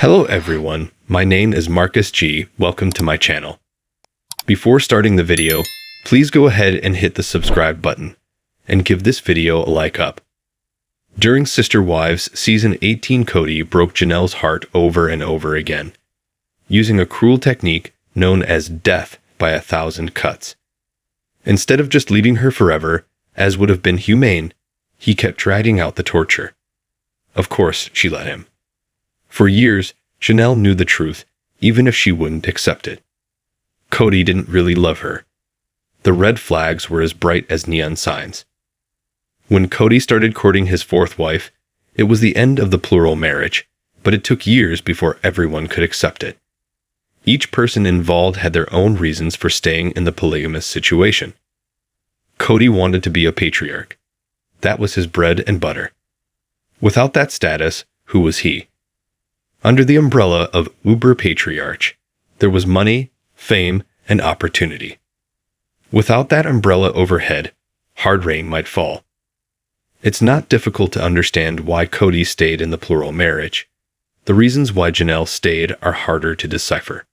Hello everyone, my name is Marcus G. Welcome to my channel. Before starting the video, please go ahead and hit the subscribe button, and give this video a like up. During SisterWives Season 18, Kody broke Janelle's heart over and over again, using a cruel technique known as death by 1,000 cuts. Instead of just leaving her forever, as would have been humane, he kept dragging out the torture. Of course, she let him. For years, Janelle knew the truth, even if she wouldn't accept it. Kody didn't really love her. The red flags were as bright as neon signs. When Kody started courting his fourth wife, it was the end of the plural marriage, but it took years before everyone could accept it. Each person involved had their own reasons for staying in the polygamous situation. Kody wanted to be a patriarch. That was his bread and butter. Without that status, who was he? Under the umbrella of Uber Patriarch, there was money, fame, and opportunity. Without that umbrella overhead, hard rain might fall. It's not difficult to understand why Kody stayed in the plural marriage. The reasons why Janelle stayed are harder to decipher.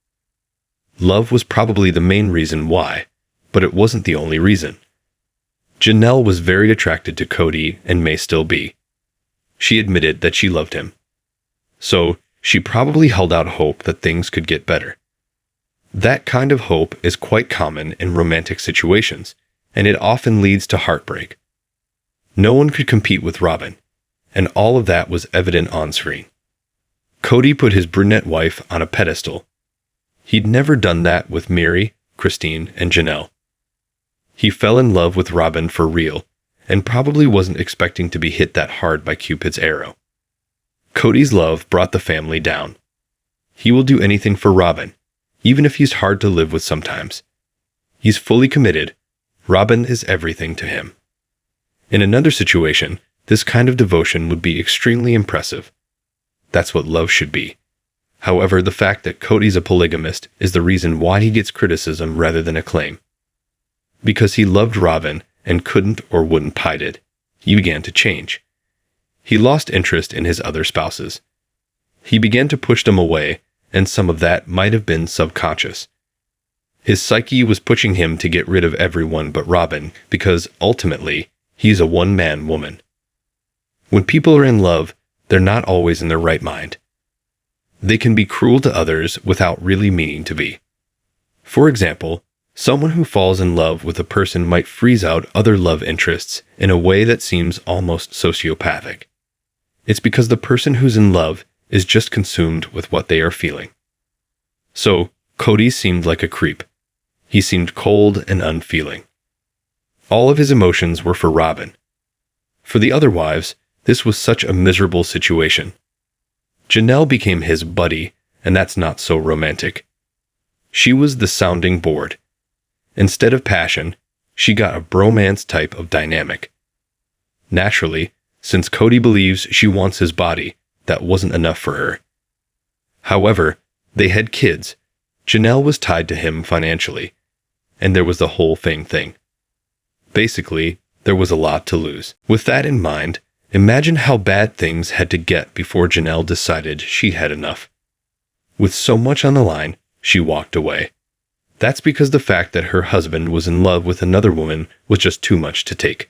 Love was probably the main reason why, but it wasn't the only reason. Janelle was very attracted to Kody and may still be. She admitted that she loved him. So, she probably held out hope that things could get better. That kind of hope is quite common in romantic situations, and it often leads to heartbreak. No one could compete with Robin, and all of that was evident on screen. Kody put his brunette wife on a pedestal. He'd never done that with Mary, Christine, and Janelle. He fell in love with Robin for real, and probably wasn't expecting to be hit that hard by Cupid's arrow. Kody's love brought the family down. He will do anything for Robin, even if he's hard to live with sometimes. He's fully committed. Robin is everything to him. In another situation, this kind of devotion would be extremely impressive. That's what love should be. However, the fact that Kody's a polygamist is the reason why he gets criticism rather than acclaim. Because he loved Robin and couldn't or wouldn't hide it, he began to change. He lost interest in his other spouses. He began to push them away, and some of that might have been subconscious. His psyche was pushing him to get rid of everyone but Robin because, ultimately, he's a one-man woman. When people are in love, they're not always in their right mind. They can be cruel to others without really meaning to be. For example, someone who falls in love with a person might freeze out other love interests in a way that seems almost sociopathic. It's because the person who's in love is just consumed with what they are feeling. So, Kody seemed like a creep. He seemed cold and unfeeling. All of his emotions were for Robin. For the other wives, this was such a miserable situation. Janelle became his buddy, and that's not so romantic. She was the sounding board. Instead of passion, she got a bromance type of dynamic. Naturally, since Kody believes she wants his body, that wasn't enough for her. However, they had kids. Janelle was tied to him financially, and there was the whole thing. Basically, there was a lot to lose. With that in mind, imagine how bad things had to get before Janelle decided she had enough. With so much on the line, she walked away. That's because the fact that her husband was in love with another woman was just too much to take.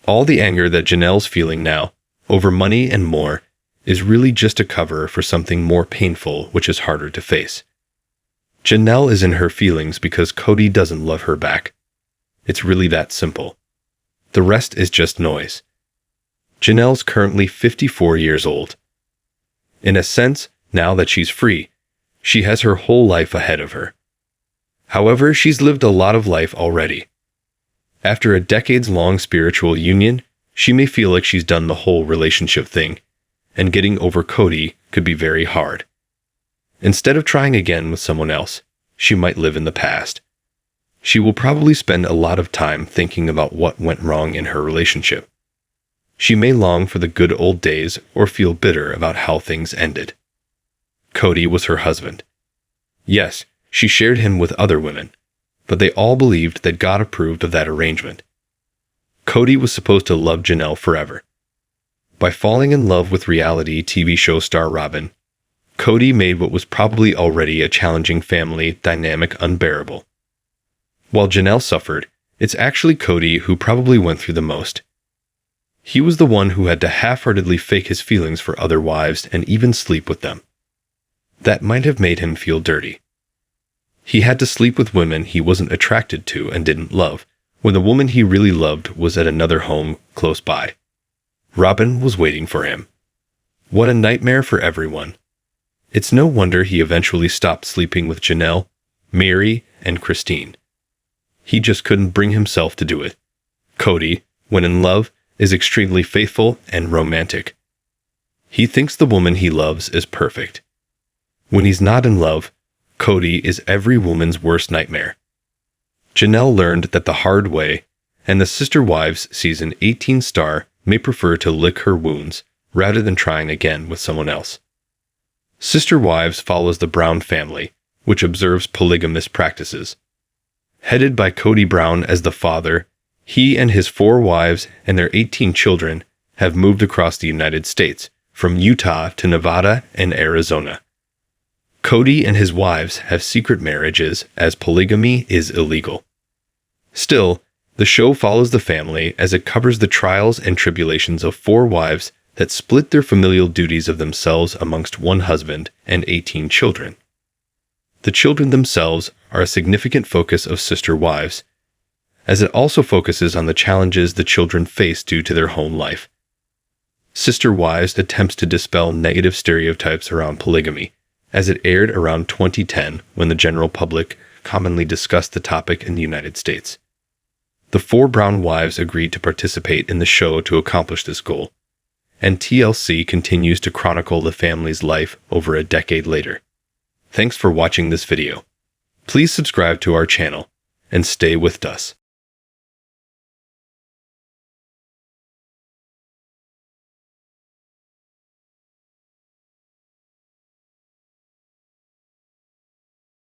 All the anger that Janelle's feeling now, over money and more, is really just a cover for something more painful which is harder to face. Janelle is in her feelings because Kody doesn't love her back. It's really that simple. The rest is just noise. Janelle's currently 54 years old. In a sense, now that she's free, she has her whole life ahead of her. However, she's lived a lot of life already. After a decades-long spiritual union, she may feel like she's done the whole relationship thing, and getting over Kody could be very hard. Instead of trying again with someone else, she might live in the past. She will probably spend a lot of time thinking about what went wrong in her relationship. She may long for the good old days or feel bitter about how things ended. Kody was her husband. Yes, she shared him with other women, but they all believed that God approved of that arrangement. Kody was supposed to love Janelle forever. By falling in love with reality TV show star Robin, Kody made what was probably already a challenging family dynamic unbearable. While Janelle suffered, it's actually Kody who probably went through the most. He was the one who had to half-heartedly fake his feelings for other wives and even sleep with them. That might have made him feel dirty. He had to sleep with women he wasn't attracted to and didn't love, when the woman he really loved was at another home close by. Robin was waiting for him. What a nightmare for everyone. It's no wonder he eventually stopped sleeping with Janelle, Mary, and Christine. He just couldn't bring himself to do it. Kody, when in love, is extremely faithful and romantic. He thinks the woman he loves is perfect. When he's not in love, Kody is every woman's worst nightmare. Janelle learned that the hard way, and the SisterWives season 18 star may prefer to lick her wounds rather than trying again with someone else. SisterWives follows the Brown family, which observes polygamous practices. Headed by Kody Brown as the father, he and his 4 wives and their 18 children have moved across the United States, from Utah to Nevada and Arizona. Kody and his wives have secret marriages, as polygamy is illegal. Still, the show follows the family as it covers the trials and tribulations of 4 wives that split their familial duties of themselves amongst one husband and 18 children. The children themselves are a significant focus of SisterWives, as it also focuses on the challenges the children face due to their home life. SisterWives attempts to dispel negative stereotypes around polygamy, as it aired around 2010 when the general public commonly discussed the topic in the United States. The 4 Brown wives agreed to participate in the show to accomplish this goal, and TLC continues to chronicle the family's life over a decade later. Thanks for watching this video. Please subscribe to our channel and stay with us.